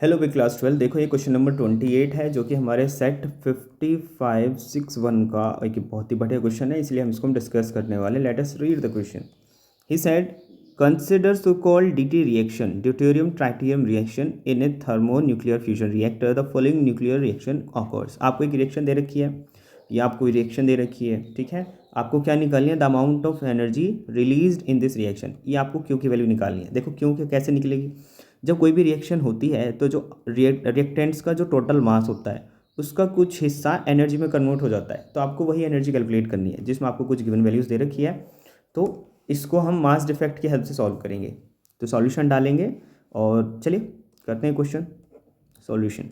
Hello B class 12। देखो ये question number 28 है जो कि हमारे सेट 5561 का एक बहुत ही बढ़िया क्वेश्चन है, इसलिए हम इसको डिस्कस करने वाले। Let us read the question. He said consider so called DT reaction, deuterium tritium reaction in a thermonuclear fusion reactor, the following nuclear reaction occurs. आपको एक रिएक्शन दे रखी है या आपको रिएक्शन दे रखी है, ठीक है। आपको क्या निकालनी है? The amount of energy released in this reaction. ये आपको क्यू की वैल्यू निकालनी है। देखो क्यू की कैसे निकलेगी? जब कोई भी रिएक्शन होती है तो जो रिएक्टेंट्स का जो टोटल मास होता है उसका कुछ हिस्सा एनर्जी में कन्वर्ट हो जाता है, तो आपको वही एनर्जी कैलकुलेट करनी है जिसमें आपको कुछ गिवन वैल्यूज़ दे रखी है। तो इसको हम मास डिफेक्ट की हेल्प से सॉल्व करेंगे। तो सॉल्यूशन डालेंगे और चलिए करते हैं क्वेश्चन सॉल्यूशन।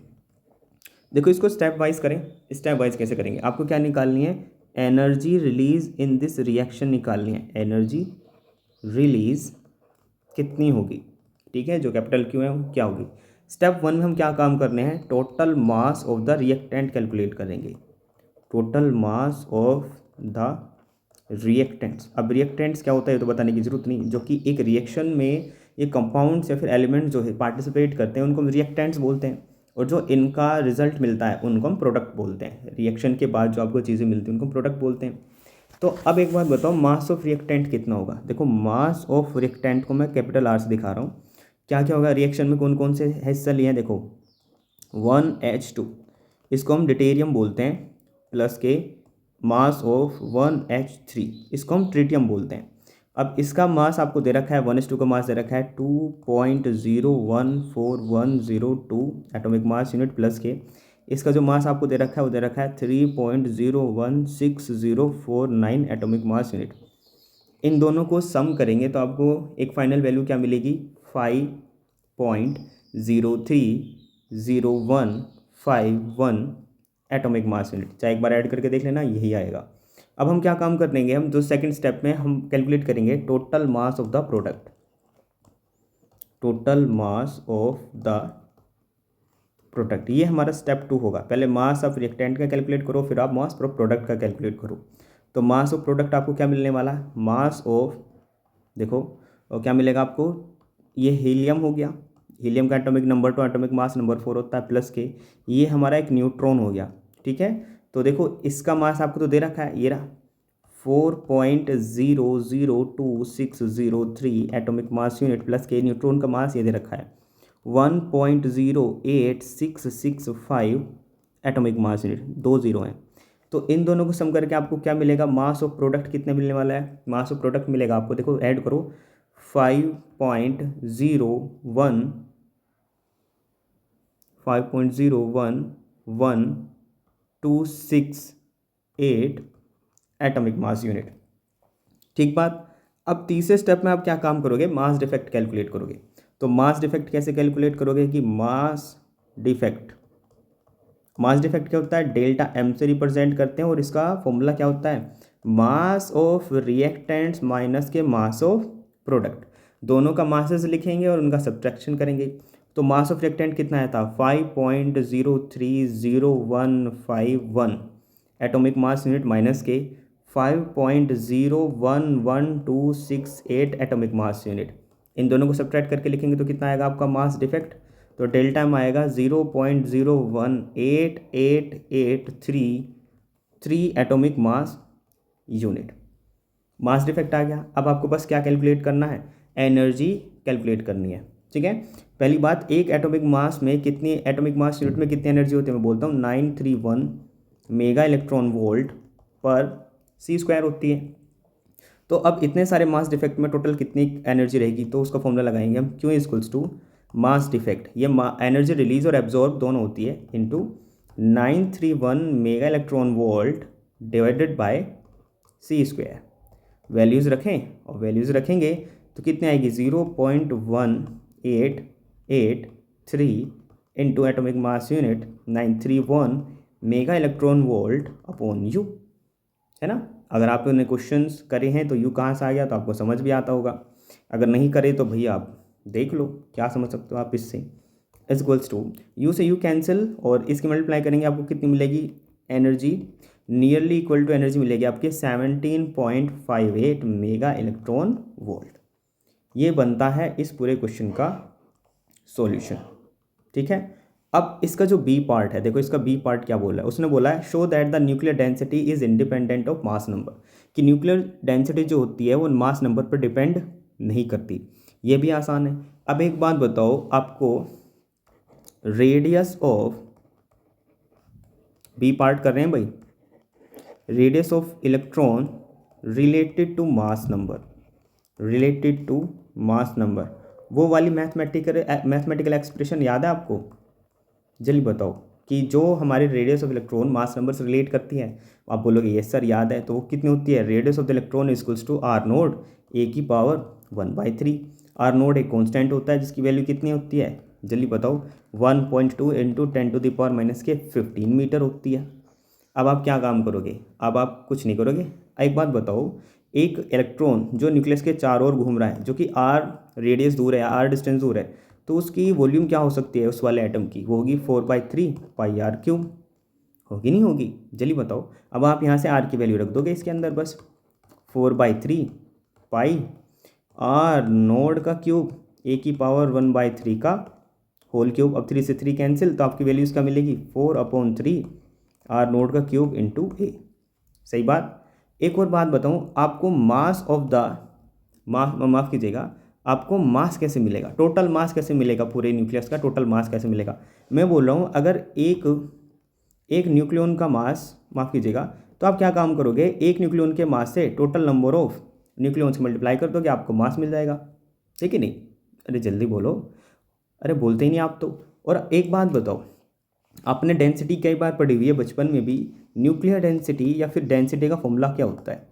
देखो इसको स्टेप वाइज करें। स्टेप वाइज कैसे करेंगे? आपको क्या निकालनी है? Energy release in this reaction निकालनी है। एनर्जी रिलीज कितनी होगी, ठीक है, जो कैपिटल क्यू है वो क्या होगी। स्टेप 1 में हम क्या काम करने हैं? Total mass of the reactant calculate करेंगे। Total mass of the reactants. अब रिएक्टेंट्स क्या होता है ये तो बताने की जरूरत नहीं, जो कि एक रिएक्शन में ये कंपाउंड्स या फिर एलिमेंट जो है पार्टिसिपेट करते हैं उनको हम रिएक्टेंट्स बोलते हैं, और जो इनका रिजल्ट मिलता है उनको हम प्रोडक्ट बोलते हैं। रिएक्शन के बाद जो आपको चीज़ें मिलती हैं उनको हम प्रोडक्ट बोलते हैं। तो अब एक बात बताओ, मास ऑफ रिएक्टेंट कितना होगा? देखो मास ऑफ रिएक्टेंट को मैं कैपिटल आर से दिखा रहा हूँ। क्या क्या होगा? रिएक्शन में कौन कौन से हिस्सा लिए हैं? देखो 1H2, इसको हम डिटेरियम बोलते हैं, प्लस के मास ऑफ 1H3, इसको हम ट्रिटियम बोलते हैं। अब इसका मास आपको दे रखा है, 1H2 का मास दे रखा है 2.014102 एटॉमिक मास यूनिट, प्लस के इसका जो मास आपको दे रखा है वो दे रखा है 3.016049 एटॉमिक मास यूनिट। इन दोनों को सम करेंगे तो आपको एक फाइनल वैल्यू क्या मिलेगी? 5.03051 एटॉमिक मास यूनिट। चाहे एक बार ऐड करके देख लेना, यही आएगा। अब हम क्या काम कर देंगे? हम जो सेकंड स्टेप में हम कैलकुलेट करेंगे total mass of the product. Total mass of the product, ये हमारा स्टेप 2 होगा। पहले मास ऑफ रिएक्टेंट का कैलकुलेट करो, फिर आप मास ऑफ प्रोडक्ट का कैलकुलेट करो। तो मास ऑफ प्रोडक्ट आपको क्या मिलने वाला है? मास ऑफ, देखो और क्या मिलेगा आपको? ये हीलियम हो गया। हीलियम का एटॉमिक नंबर तो एटॉमिक मास नंबर 4 होता है, प्लस के ये हमारा एक न्यूट्रॉन हो गया, ठीक है। तो देखो इसका मास आपको तो दे रखा है, ये रहा 4.002603 एटॉमिक मास यूनिट, प्लस के न्यूट्रॉन का मास ये दे रखा है 1.08665 एटॉमिक मास यूनिट, 2 जीरो हैं। तो इन दोनों को सम करके आपको क्या मिलेगा? मास ऑफ प्रोडक्ट कितने मिलने वाला है? मास ऑफ प्रोडक्ट मिलेगा आपको, देखो ऐड करो 5.011268 एटॉमिक मास यूनिट, ठीक बात। अब तीसरे स्टेप में आप क्या काम करोगे? मास डिफेक्ट कैलकुलेट करोगे। तो मास डिफेक्ट कैसे कैलकुलेट करोगे? कि मास डिफेक्ट क्या होता है? डेल्टा एम से रिप्रेजेंट करते हैं, और इसका फॉर्मूला क्या होता है? मास ऑफ रिएक्टेंट्स माइनस के मास ऑफ प्रोडक्ट। दोनों का मासेस लिखेंगे और उनका सब्ट्रैक्शन करेंगे। तो मास ऑफ रिएक्टेंट कितना आया था? 5.03051 एटॉमिक मास यूनिट, माइनस के 5.011268 एटॉमिक मास यूनिट। इन दोनों को सब्ट्रैक्ट करके लिखेंगे तो कितना आएगा आपका मास डिफेक्ट? तो डेल्टा में आएगा 0.0188833 atomic mass unit. Mass defect आ गया। अब आपको बस क्या कैलकुलेट करना है? एनर्जी कैलकुलेट करनी है, ठीक है। पहली बात, एक एटॉमिक मास में कितनी, एटॉमिक मास यूनिट में कितनी एनर्जी होती है? मैं बोलता हूँ 931 मेगा इलेक्ट्रॉन वोल्ट पर सी स्क्वायर होती है। तो अब इतने सारे मास डिफेक्ट में टोटल कितनी एनर्जी रहेगी? तो उसका फॉर्मूला लगाएंगे हम, Q equals to mass defect, ये एनर्जी रिलीज और एब्जॉर्ब दोनों होती है, into 931 mega electron volt divided by C square. Values रखें और वैल्यूज़ रखेंगे तो कितनी आएगी? 0.1883 into atomic mass unit 931 mega electron volt upon U, है ना। अगर आपने क्वेश्चंस करे हैं तो यू कहाँ से आ गया तो आपको समझ भी आता होगा। अगर नहीं करे तो भैया आप देख लो क्या समझ सकते हो आप इससे। इज इक्वल्स टू यू से यू कैंसिल और इसकी मल्टीप्लाई करेंगे, आपको कितनी मिलेगी? Energy nearly equal to energy मिलेगी आपके 17.58 मेगा इलेक्ट्रॉन वोल्ट। ये बनता है इस पूरे क्वेश्चन का सॉल्यूशन। ठीक है। अब इसका जो बी पार्ट है, देखो इसका बी पार्ट क्या बोला है, उसने बोला है show that the nuclear density is independent of mass number, कि न्यूक्लियर डेंसिटी जो होती है वो मास नंबर पर डिपेंड नहीं करती। ये भी आसान है। अब एक बात बताओ, आपको रेडियस ऑफ बी पार्ट कर रहे हैं भाई, radius of electron related to mass number, related to mass number, वो वाली मैथमेटिकल एक्सप्रेशन याद है आपको? जल्दी बताओ कि जो हमारे radius of electron mass number से रिलेट करती है। आप बोलोगे यस सर याद है, तो वो कितनी होती है? Radius of the electron equals to R naught A की पावर 1/3। आर नोड एक कॉन्स्टेंट होता है जिसकी वैल्यू कितनी होती है? जल्दी बताओ। 1.2 इंटू 10⁻⁻15 मीटर होती है। अब आप क्या काम करोगे? अब आप कुछ नहीं करोगे। एक बात बताओ, एक इलेक्ट्रॉन जो न्यूक्लियस के चारों ओर घूम रहा है, जो कि आर रेडियस दूर है, आर डिस्टेंस दूर है, तो उसकी वॉल्यूम क्या हो सकती है उस वाले एटम की? वो होगी 4/3 पाई आर क्यूब। होगी नहीं होगी? जल्दी बताओ। अब आप यहाँ से आर की वैल्यू रख दोगे इसके अंदर, बस 4/3 पाई आर नोड का क्यूब ए की पावर 1/3 का होल क्यूब। अब 3 से 3 कैंसिल, तो आपकी वैल्यू इसका मिलेगी 4/3 आर नोड का क्यूब इंटू ए। सही बात। एक और बात बताऊँ आपको, मास ऑफ द माफ़ कीजिएगा, आपको मास कैसे मिलेगा, टोटल मास कैसे मिलेगा, पूरे न्यूक्लियस का टोटल मास कैसे मिलेगा? मैं बोल रहा हूँ अगर एक न्यूक्लियन का मास, माफ़ कीजिएगा, तो आप क्या काम करोगे, एक न्यूक्लियन के मास से टोटल नंबर ऑफ न्यूक्लियन से मल्टीप्लाई कर दोगे, आपको मास मिल जाएगा। ठीक है नहीं? अरे जल्दी बोलो, अरे बोलते ही नहीं आप तो। और एक बात बताओ, आपने डेंसिटी कई बार पढ़ी हुई है बचपन में भी, न्यूक्लियर डेंसिटी या फिर डेंसिटी का फॉर्मूला क्या होता है?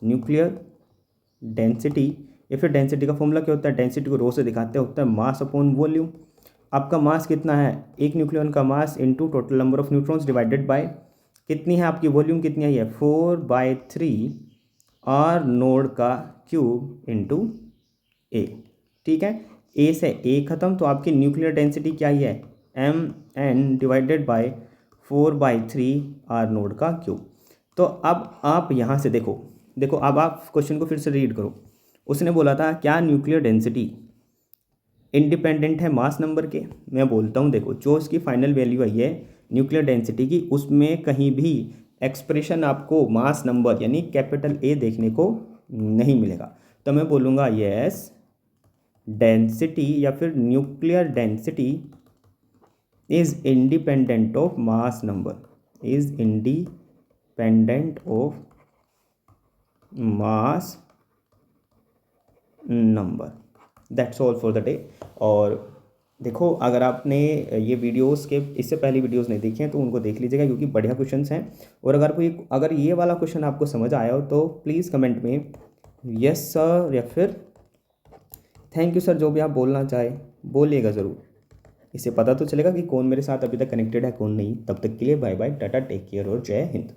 न्यूक्लियर डेंसिटी या फिर डेंसिटी का फॉर्मूला क्या होता है? डेंसिटी को रो से दिखाते होता है मास अपॉन वॉल्यूम। आपका मास कितना है? एक न्यूक्लियन का mass into total number of neutrons divided by कितनी है आपकी वॉल्यूम, कितनी है? 4/3 आर नोड का क्यूब इंटू ए। ठीक है, ए से ए खत्म, तो आपकी न्यूक्लियर डेंसिटी क्या ही है? mn divided by 4/3 R naught का क्यूब। तो अब आप यहाँ से देखो, अब आप क्वेश्चन को फिर से रीड करो। उसने बोला था क्या न्यूक्लियर डेंसिटी इंडिपेंडेंट है मास नंबर के? मैं बोलता हूँ देखो, जो इसकी फाइनल वैल्यू आई है न्यूक्लियर डेंसिटी की, उसमें कहीं भी एक्सप्रेशन आपको मास नंबर यानी कैपिटल ए देखने को नहीं मिलेगा। तो मैं बोलूँगा यस, डेंसिटी या फिर nuclear density is independent of mass number, is independent of mass number. That's all for the day. और देखो, अगर आपने ये वीडियोस के इससे पहले वीडियोस नहीं देखी हैं तो उनको देख लीजिएगा, क्योंकि बढ़िया क्वेश्चंस हैं। और अगर ये वाला क्वेश्चन आपको समझ आया हो तो प्लीज़ कमेंट में यस सर या फिर थैंक यू सर, जो भी आप बोलना चाहे बोलिएगा ज़रूर। इससे पता तो चलेगा कि कौन मेरे साथ अभी तक कनेक्टेड है, कौन नहीं। तब तक के लिए बाय बाय, टाटा, टेक केयर और जय हिंद।